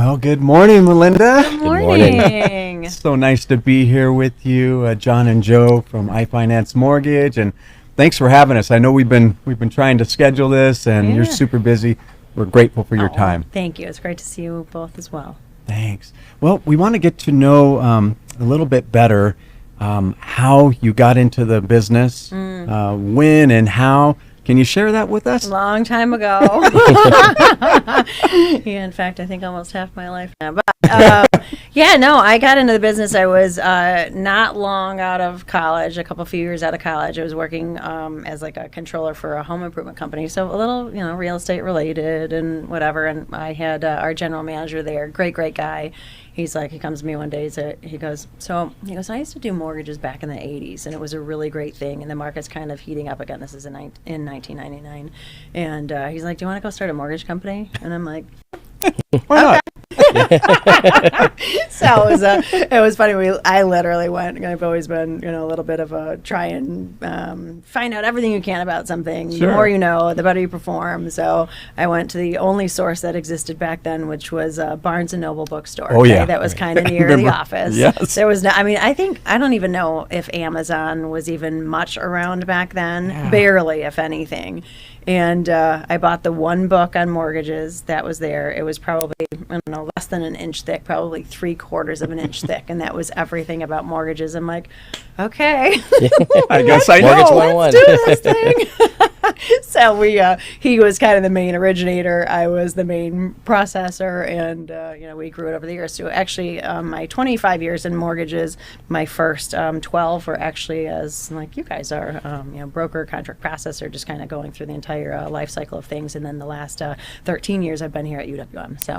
Well, good morning, Melinda. Good morning. So nice to be here with you, John and Joe from iFinance Mortgage, and thanks for having us. I know we've been trying to schedule this, and you're super busy. We're grateful for your time. Thank you. It's great to see you both as well. Thanks. Well, we want to get to know a little bit better how you got into the business, when and how. Can you share that with us? Long time ago. Yeah, in fact, I think almost half my life now. But I got into the business. I was not long out of college, a few years out of college. I was working as like a controller for a home improvement company, so a little, real estate related and whatever. And I had our general manager there, great guy. He comes to me one day, he goes, I used to do mortgages back in the 80s, and it was a really great thing, and the market's kind of heating up again. This is in 1999. And he's like, do you want to go start a mortgage company? And I'm like, why not? So it was funny. I literally went. I've always been, a little bit of a try and find out everything you can about something. Sure. The more you know, the better you perform. So I went to the only source that existed back then, which was Barnes and Noble bookstore. Oh, yeah. That was kind of near the office. Yes. There was I don't even know if Amazon was even much around back then. Yeah. Barely, if anything. And I bought the one book on mortgages that was there. It was probably, less than an inch thick, probably 3/4 of an inch thick. And that was everything about mortgages. I'm like, okay. I guess I Mortgage know. 101. Let's do this thing. So he was kind of the main originator. I was the main processor, and we grew it over the years. So actually, my 25 years in mortgages, my first 12 were actually as like you guys are, broker, contract processor, just kind of going through the entire life cycle of things. And then the last 13 years, I've been here at UWM. So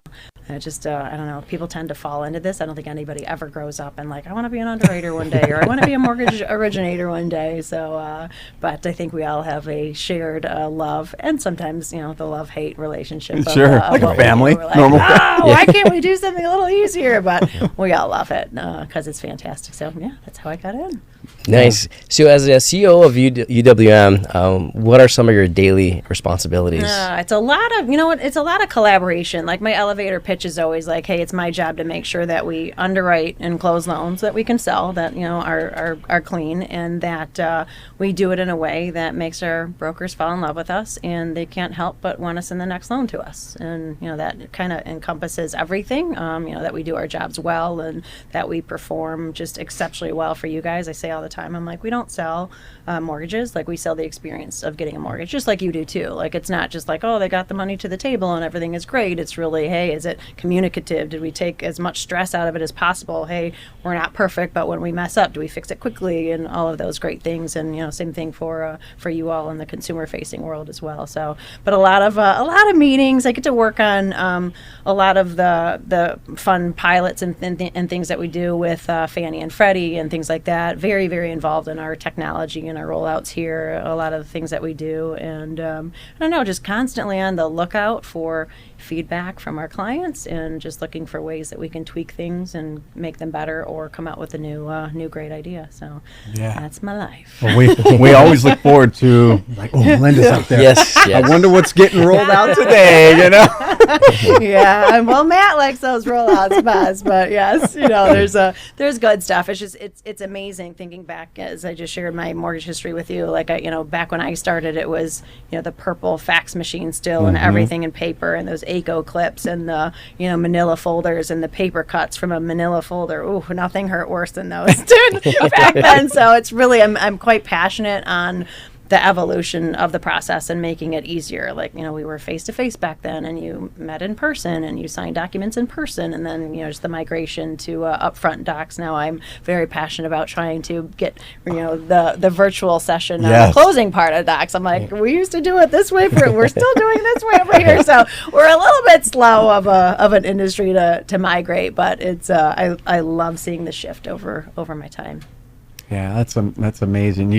I don't know. People tend to fall into this. I don't think anybody ever grows up and I want to be an underwriter one day, or I want to be a mortgage originator one day. So, but I think we all have a shared love, and sometimes the love-hate relationship. Sure, like a family. Normal. Why can't we do something a little easier? But we all love it because it's fantastic. So yeah, that's how I got in. Nice. So as a CEO of UWM, what are some of your daily responsibilities? It's a lot of, it's a lot of collaboration. Like my elevator pitch is always like, hey, it's my job to make sure that we underwrite and close loans that we can sell, that, are clean, and that we do it in a way that makes our brokers fall in love with us, and they can't help but want to send the next loan to us. And, that kind of encompasses everything, that we do our jobs well, and that we perform just exceptionally well for you guys. I say all the time, I'm like, we don't sell mortgages, we sell the experience of getting a mortgage, just like you do too. It's not just oh, they got the money to the table and everything is great. It's really, hey, is it communicative? Did we take as much stress out of it as possible? Hey, we're not perfect, but when we mess up, do we fix it quickly? And all of those great things. And same thing for you all in the consumer facing world as well. So, but a lot of meetings. I get to work on a lot of the fun pilots and things that we do with Fannie and Freddie and things like that. Very, very involved in our technology and our rollouts here, a lot of the things that we do. And I don't know, just constantly on the lookout for feedback from our clients, and just looking for ways that we can tweak things and make them better, or come out with a new great idea. So that's my life. Well, we always look forward to Melinda's up there. Yes. I wonder what's getting rolled out today. Yeah. Well, Matt likes those rollouts best, but yes, there's good stuff. It's just it's amazing thinking back, as I just shared my mortgage history with you. Back when I started, it was the purple fax machine still, and everything in paper, and those ACO clips, and the manila folders, and the paper cuts from a manila folder. Ooh, nothing hurt worse than those back then. So it's really, I'm quite passionate on the evolution of the process and making it easier. We were face to face back then, and you met in person, and you signed documents in person, and then just the migration to upfront docs. Now I'm very passionate about trying to get the virtual session, the closing part of docs. I'm like, we used to do it this way, we're still doing it this way over here. So we're a little bit slow of an industry to migrate, but it's I love seeing the shift over my time. Yeah, that's amazing.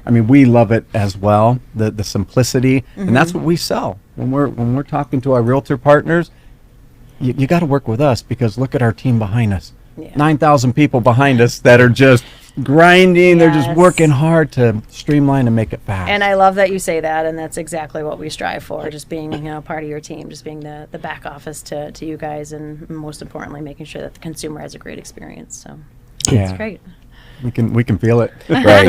We love it as well, the simplicity, and that's what we sell. When we're talking to our realtor partners, you got to work with us, because look at our team behind us. 9,000 people behind us that are just grinding. They're just Yes. working hard to streamline and make it fast. And I love that you say that, and that's exactly what we strive for, just being, part of your team, just being the back office to you guys, and most importantly, making sure that the consumer has a great experience. So it's great. We can feel it. Right.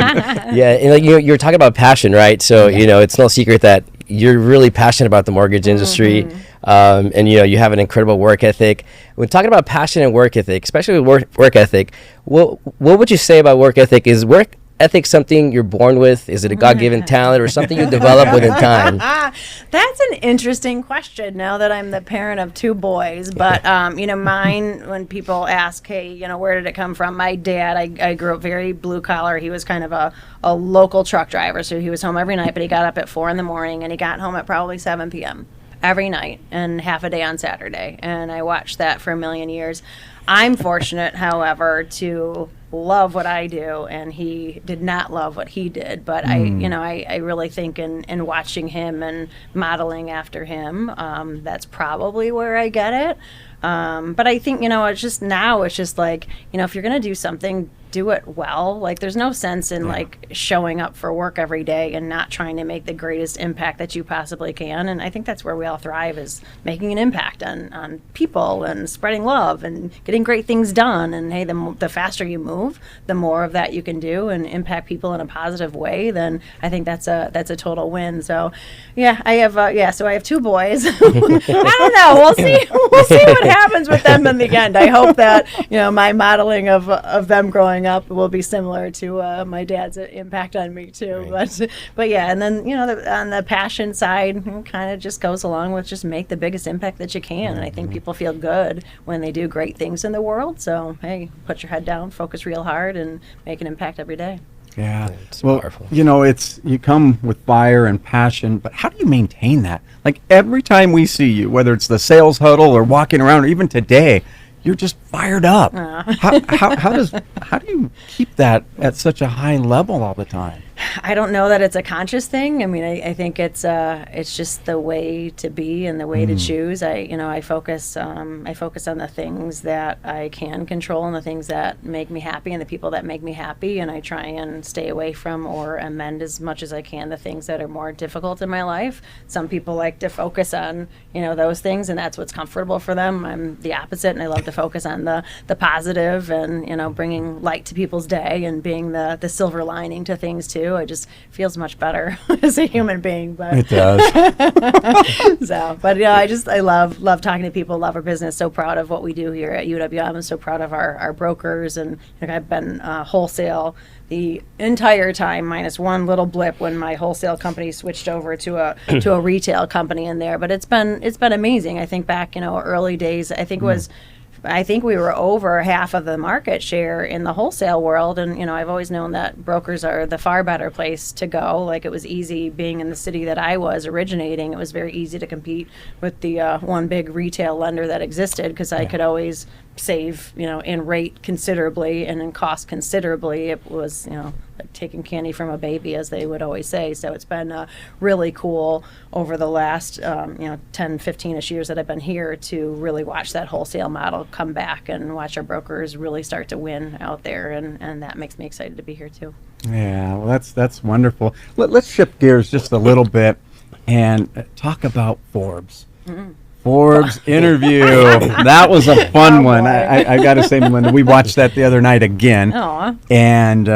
Yeah. And like you're talking about passion, right? So, it's no secret that you're really passionate about the mortgage industry. And, you have an incredible work ethic. When talking about passion and work ethic, especially with work ethic, what would you say about work ethic? Is work ethic something you're born with? Is it a God-given talent or something you develop within time? That's an interesting question now that I'm the parent of 2 boys. But, mine, when people ask, hey, where did it come from? My dad, I grew up very blue collar. He was kind of a local truck driver. So he was home every night, but he got up at 4 a.m. and he got home at probably 7 p.m. every night and half a day on Saturday. And I watched that for a million years. I'm fortunate, however, to love what I do, and he did not love what he did. But I really think in watching him and modeling after him, that's probably where I get it. But I think, it's just like, if you're going to do something, do it well. Like, there's no sense in like showing up for work every day and not trying to make the greatest impact that you possibly can. And I think that's where we all thrive, is making an impact on people and spreading love and getting great things done. And hey, the faster you move, the more of that you can do and impact people in a positive way. Then I think that's a total win. So yeah, I have so I have 2 boys. I don't know. We'll see what happens with them in the end. I hope that my modeling of them growing up will be similar to my dad's impact on me too. Right. But yeah, and then on the passion side, kind of just goes along with just make the biggest impact that you can. And I think people feel good when they do great things in the world. So hey, put your head down, focus real hard, and make an impact every day. Yeah. It's Well, powerful. you come with fire and passion, but how do you maintain that? Like, every time we see you, whether it's the sales huddle or walking around, or even today, you're just fired up. How do you keep that at such a high level all the time? I don't know that it's a conscious thing. I mean, I think it's just the way to be and the way to choose. I focus on the things that I can control and the things that make me happy and the people that make me happy, and I try and stay away from or amend as much as I can the things that are more difficult in my life. Some people like to focus on those things, and that's what's comfortable for them. I'm the opposite, and I love to focus on the positive and bringing light to people's day and being the silver lining to things too. It just feels much better as a human being. But It does. I love talking to people, love our business. So proud of what we do here at UWM. I'm so proud of our brokers, and I've been wholesale the entire time, minus one little blip when my wholesale company switched over to a retail company in there. But it's been amazing. I think back early days, I think we were over half of the market share in the wholesale world. And, I've always known that brokers are the far better place to go. Like, it was easy being in the city that I was originating. It was very easy to compete with the one big retail lender that existed, because I could always save, in rate considerably and in cost considerably. It was, like taking candy from a baby, as they would always say. So it's been really cool over the last, 10, 15-ish years that I've been here to really watch that wholesale model come back and watch our brokers really start to win out there. And that makes me excited to be here too. Yeah, well, that's wonderful. Let's shift gears just a little bit and talk about Forbes. Forbes interview. That was a fun one. I got to say, Melinda, we watched that the other night again. Aw. And,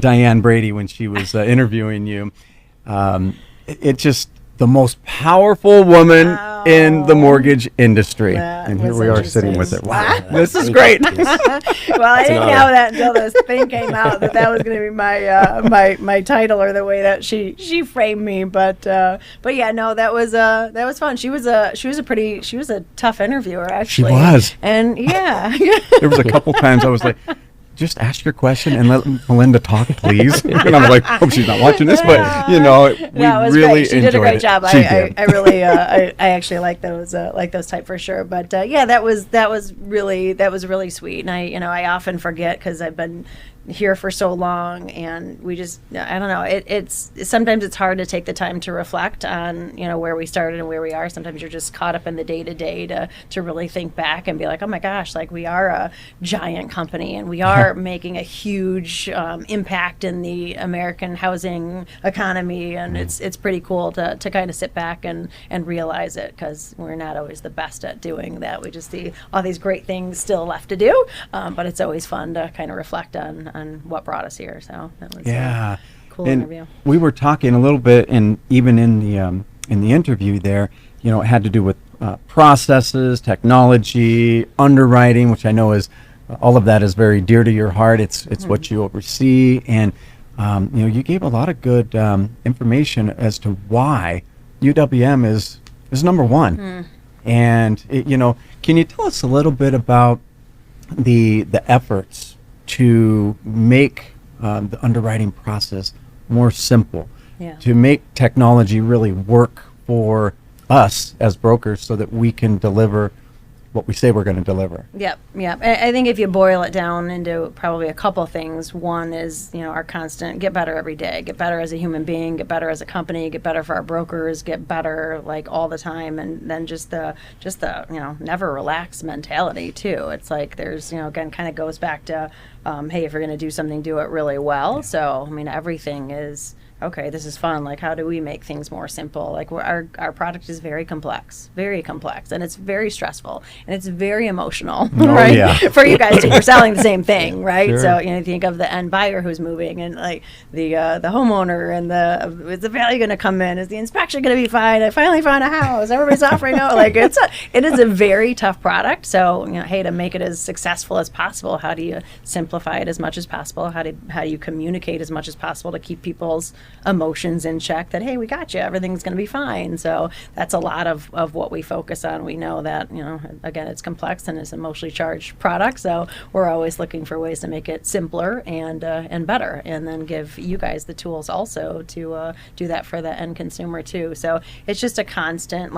Diane Brady, when she was interviewing you, it's just the most powerful woman in the mortgage industry. That And here was we are sitting with it. interesting. Wow, this is great. Well, I didn't know that until this thing came out that was going to be my title, or the way that she framed me. But yeah, no, that was fun. She was a tough interviewer, actually. She was. And yeah. There was a couple times I was like, just ask your question and let Melinda talk, please. And I'm like, hope she's not watching this, but we No, it was really great. She did a enjoyed great it. job. She did. I really I actually like those type for sure. But yeah, that was really sweet. And I often forget, because I've been here for so long, and we just, I don't know, it's sometimes it's hard to take the time to reflect on, where we started and where we are. Sometimes you're just caught up in the day to day to really think back and be like, oh my gosh, like we are a giant company and we are making a huge impact in the American housing economy, and it's pretty cool to kind of sit back and realize it, because we're not always the best at doing that. We just see all these great things still left to do, but it's always fun to kind of reflect on what brought us here. So that was a cool interview. We were talking a little bit, and even in the interview there, it had to do with processes, technology, underwriting, which I know is all of that is very dear to your heart. It's what you oversee, and you gave a lot of good information as to why UWM is number one. And can you tell us a little bit about the efforts to make the underwriting process more simple, to make technology really work for us as brokers so that we can deliver what we say we're going to deliver? Yep. I think if you boil it down into probably a couple things, one is, our constant get better every day, get better as a human being, get better as a company, get better for our brokers, get better like all the time. And then just the never relax mentality too. It's like there's, again, kind of goes back to, hey, if you're going to do something, do it really well. Yeah. So, everything is, okay, this is fun. Like, how do we make things more simple? Like, our product is very complex, and it's very stressful, and it's very emotional, right? Yeah. For you guys too, we're selling the same thing, right? Sure. So, think of the end buyer who's moving, and like the homeowner, and is the value going to come in? Is the inspection going to be fine? I finally found a house. Everybody's offering out. Like, it is a very tough product. So, hey, to make it as successful as possible, how do you simplify it as much as possible? How do you communicate as much as possible to keep people's emotions in check, that hey, we got you, everything's going to be fine. So that's a lot of what we focus on. We know that again, it's complex and it's an emotionally charged product, so we're always looking for ways to make it simpler and better, and then give you guys the tools also to do that for the end consumer too. So it's just a constant,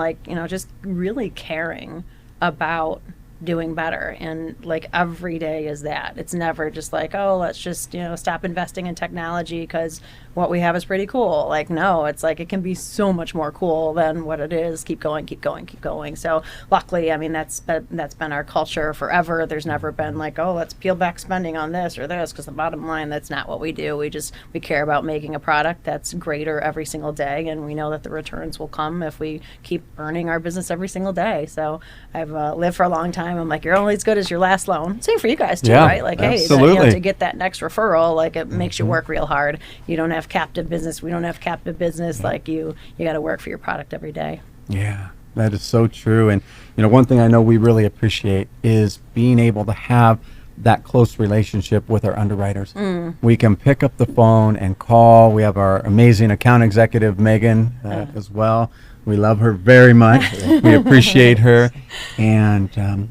just really caring about doing better, and like every day is that. It's never just like, oh, let's just stop investing in technology because what we have is pretty cool. Like, no, it's like it can be so much more cool than what it is. Keep going. So luckily, that's been our culture forever. There's never been like, oh, let's peel back spending on this or this, because the bottom line, that's not what we do. We care about making a product that's greater every single day, and we know that the returns will come if we keep earning our business every single day. So I've lived for a long time. I'm like, you're only as good as your last loan. Same for you guys too, right? Like, absolutely. Hey, to get that next referral, like it makes you work real hard. You don't have captive business. We don't have captive business. Yeah. Like you got to work for your product every day. Yeah, that is so true. And one thing I know we really appreciate is being able to have that close relationship with our underwriters. We can pick up the phone and call. We have our amazing account executive, Megan, as well. We love her very much. We appreciate her. And,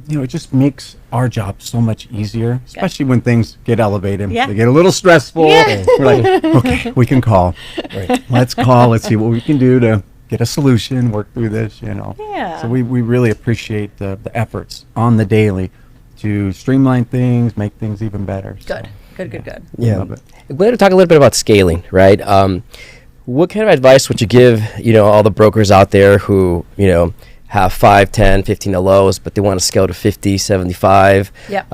it just makes our job so much easier, especially when things get elevated. Yeah. They get a little stressful. Yeah. We're like, okay, we can call. Right. Let's call. Let's see what we can do to get a solution, work through this, Yeah. So we really appreciate the efforts on the daily to streamline things, make things even better. Good. So, Good. Yeah. Love it. We're going to talk a little bit about scaling, right? What kind of advice would you give, all the brokers out there who, have 5, 10, 15 LOs, but they want to scale to 50, 75? Yep.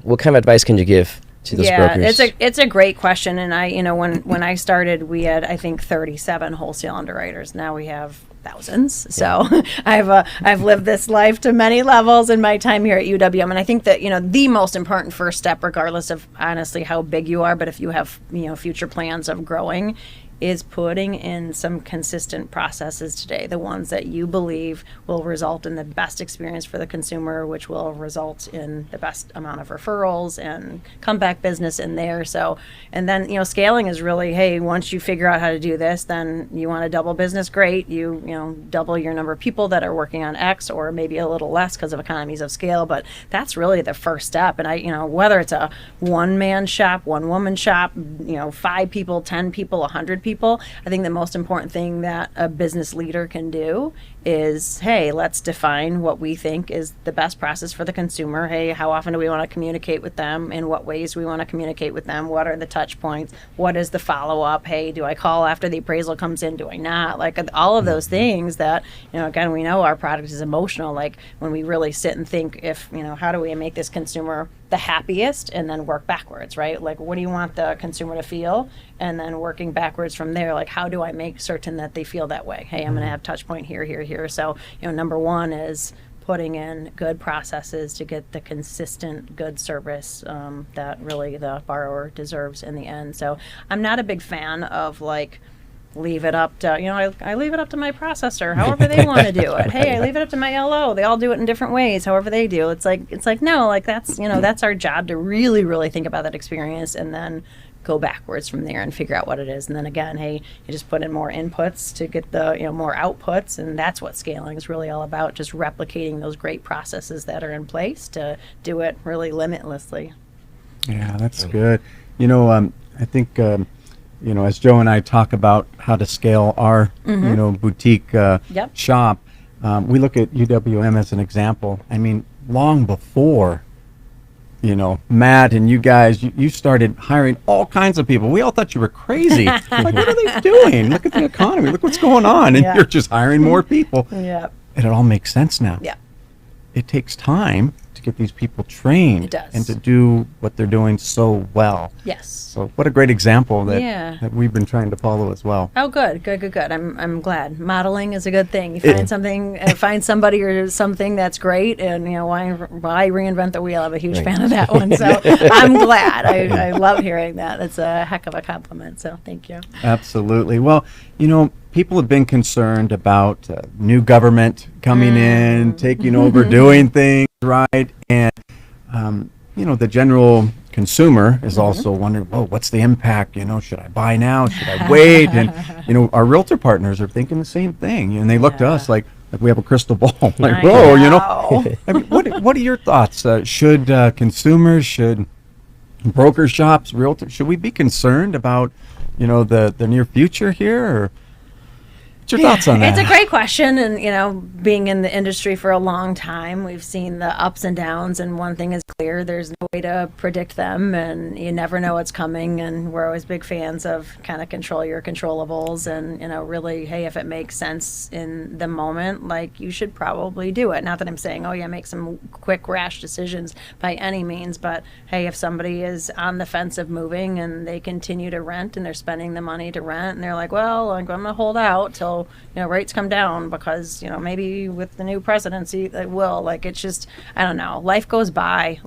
What kind of advice can you give to those brokers? It's a great question. And when I started, we had, I think, 37 wholesale underwriters. Now we have thousands. So I've lived this life to many levels in my time here at UWM. And I think that, the most important first step, regardless of honestly how big you are, but if you have, future plans of growing, is putting in some consistent processes today, the ones that you believe will result in the best experience for the consumer, which will result in the best amount of referrals and comeback business in there. So, and then, scaling is really, hey, once you figure out how to do this, then you want to double business, great. You double your number of people that are working on X, or maybe a little less because of economies of scale, but that's really the first step. And whether it's a one-man shop, one-woman shop, 5 people, 10 people, 100 people. I think the most important thing that a business leader can do is, hey, let's define what we think is the best process for the consumer. Hey, how often do we want to communicate with them? In what ways do we want to communicate with them? What are the touch points? What is the follow-up? Hey, do I call after the appraisal comes in? Do I not? Like all of those things that, again, we know our product is emotional. Like when we really sit and think if, how do we make this consumer the happiest, and then work backwards, right? Like what do you want the consumer to feel? And then working backwards from there, like how do I make certain that they feel that way? Hey, I'm going to have touch point here, here, here. So, number one is putting in good processes to get the consistent good service that really the borrower deserves in the end. So I'm not a big fan of like, leave it up to, I leave it up to my processor, however they want to do it. Hey, I leave it up to my LO. They all do it in different ways, however they do. It's like, no, like that's, that's our job to really, really think about that experience and then go backwards from there and figure out what it is. And then again, hey, you just put in more inputs to get the, more outputs. And that's what scaling is really all about, just replicating those great processes that are in place to do it really limitlessly. Yeah, that's good. I think, as Joe and I talk about how to scale our, boutique shop, we look at UWM as an example. I mean, long before, Matt and you guys, you started hiring all kinds of people. We all thought you were crazy. Like, what are they doing? Look at the economy. Look what's going on. And you're just hiring more people. Yeah. And it all makes sense now. Yeah. It takes time to get these people trained. It does. And to do what they're doing so well. Yes. So what a great example that we've been trying to follow as well. Oh, good. I'm glad. Modeling is a good thing. You find something, find somebody or something that's great, and why reinvent the wheel? I'm a huge fan of that one. So I'm glad. I love hearing that. It's a heck of a compliment. So thank you. Absolutely. Well, people have been concerned about new government coming in, taking over, doing things right, and the general consumer is also wondering, what's the impact? Should I buy now? Should I wait? And our realtor partners are thinking the same thing, and they look to us like we have a crystal ball. Like, whoa, I mean, what are your thoughts? Should consumers, should broker shops, realtors, should we be concerned about the near future here? Or what's your thoughts on that? It's a great question, and being in the industry for a long time, we've seen the ups and downs, and one thing is clear: there's no way to predict them, and you never know what's coming. And we're always big fans of kind of control your controllables, and really, hey, if it makes sense in the moment, like you should probably do it. Not that I'm saying, make some quick rash decisions by any means, but hey, if somebody is on the fence of moving and they continue to rent and they're spending the money to rent, and they're like, I'm gonna hold out till rates come down because maybe with the new presidency they will. Like, it's just, I don't know, life goes by,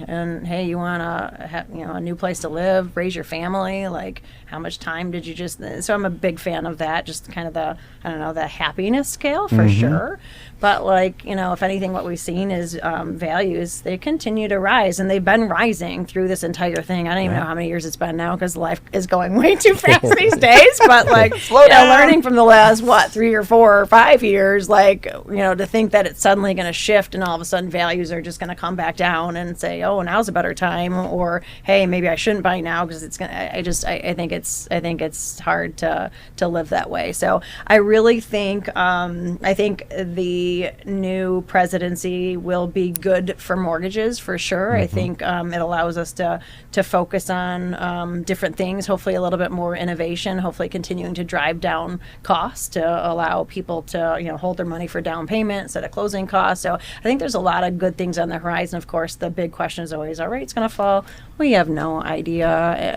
and hey, you want a new place to live, raise your family, like how much time did you so I'm a big fan of that, just kind of the happiness scale for sure. But if anything, what we've seen is values, they continue to rise, and they've been rising through this entire thing. I don't even know how many years it's been now, because life is going way too fast these days. But learning from the last 3 or 4 or 5 years, to think that it's suddenly going to shift and all of a sudden values are just going to come back down and say, now's a better time, or hey, maybe I shouldn't buy now because it's gonna. I think it's hard to live that way. So I really think the new presidency will be good for mortgages for sure. I think it allows us to focus on different things, hopefully a little bit more innovation, hopefully continuing to drive down costs to allow people to hold their money for down payment instead of closing costs. So I think there's a lot of good things on the horizon. Of course, the big question is always, are rates going to fall? We have no idea.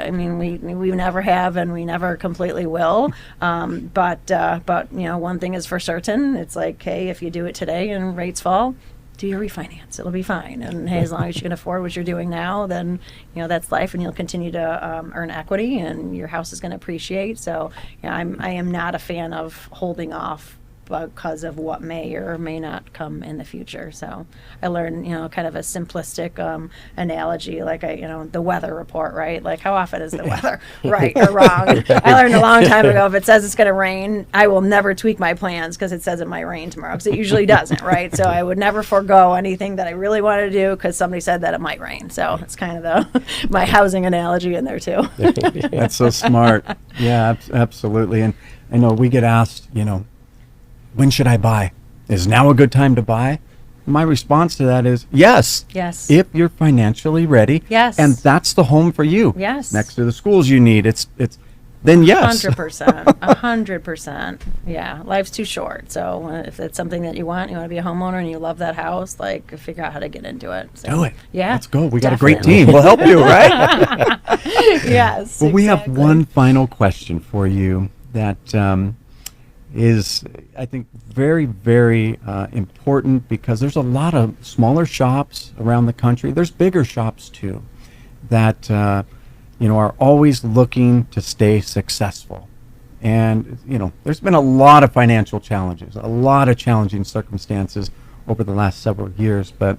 I mean, we never have, and we never completely will. But one thing is for certain. It's like, hey, if you do it today and rates fall, do your refinance. It'll be fine. And hey, as long as you can afford what you're doing now, then that's life, and you'll continue to earn equity, and your house is going to appreciate. So I am not a fan of holding off because of what may or may not come in the future. So I learned, kind of a simplistic analogy, like the weather report, right? Like, how often is the weather right or wrong? I learned a long time ago, if it says it's going to rain, I will never tweak my plans because it says it might rain tomorrow, because it usually doesn't, right? So I would never forego anything that I really wanted to do because somebody said that it might rain. So it's kind of my housing analogy in there too. That's so smart. Yeah, absolutely. And I know we get asked, when should I buy? Is now a good time to buy? My response to that is yes. Yes. If you're financially ready. Yes. And that's the home for you. Yes. Next to the schools you need. It's then yes. 100%. 100%. Yeah. Life's too short. So if it's something that you want to be a homeowner and you love that house, like, figure out how to get into it. So, do it. Yeah. Let's go. We got a definitely. great team. We'll help you, right? Yes. Well, we have exactly. one final question for you that is, I think, very, very important, because there's a lot of smaller shops around the country. There's bigger shops too that are always looking to stay successful. And there's been a lot of financial challenges, a lot of challenging circumstances over the last several years. But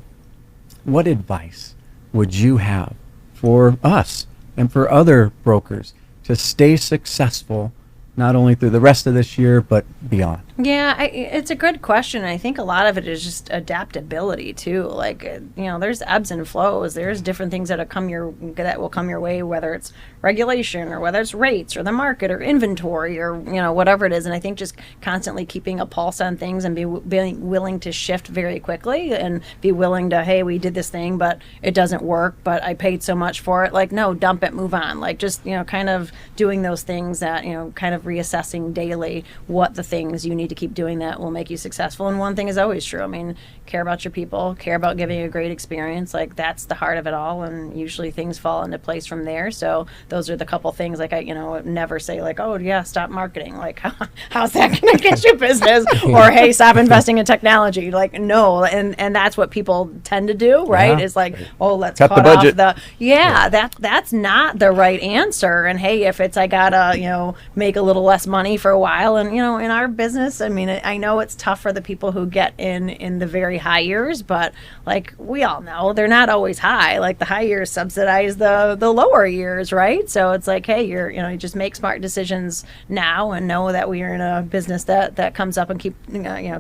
what advice would you have for us and for other brokers to stay successful, not only through the rest of this year, but beyond? Yeah, it's a good question. I think a lot of it is just adaptability too. Like, there's ebbs and flows. There's different things that will come your way, whether it's regulation or whether it's rates or the market or inventory or whatever it is. And I think just constantly keeping a pulse on things and being willing to shift very quickly and be willing to, hey, we did this thing, but it doesn't work, but I paid so much for it. Like, no, dump it, move on. Like, just kind of doing those things that kind of reassessing daily what the things you need to keep doing that will make you successful. And one thing is always true. I mean, care about your people, care about giving a great experience. Like, that's the heart of it all. And usually things fall into place from there. So those are the couple things. Like, I never say like, oh yeah, stop marketing. Like, how's that going to get you business? Or, hey, stop investing in technology. Like, no. And that's what people tend to do, right? Yeah. Is like, oh, let's cut the budget. That's not the right answer. And hey, if it's, I gotta, make a little less money for a while. And, in our business, I mean, I know it's tough for the people who get in the very high years, but like, we all know they're not always high. Like, the high years subsidize the lower years, right? So it's like, hey, you just make smart decisions now and know that we are in a business that comes up and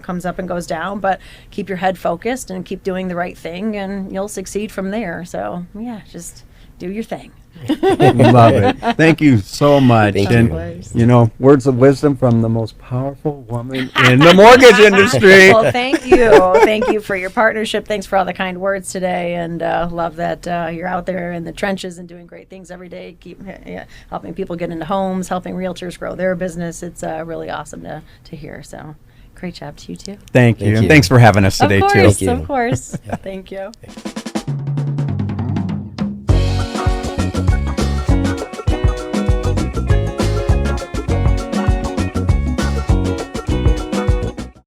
comes up and goes down, but keep your head focused and keep doing the right thing and you'll succeed from there. So yeah, just do your thing. Love it. Thank you so much. Thank and words of wisdom from the most powerful woman in the mortgage industry. Well, thank you. Thank you for your partnership. Thanks for all the kind words today, and love that you're out there in the trenches and doing great things every day. Keep helping people get into homes, helping realtors grow their business. It's really awesome to hear. So great job to you too. Thank you. And thanks for having us today Of course, too. you. of course. Thank you.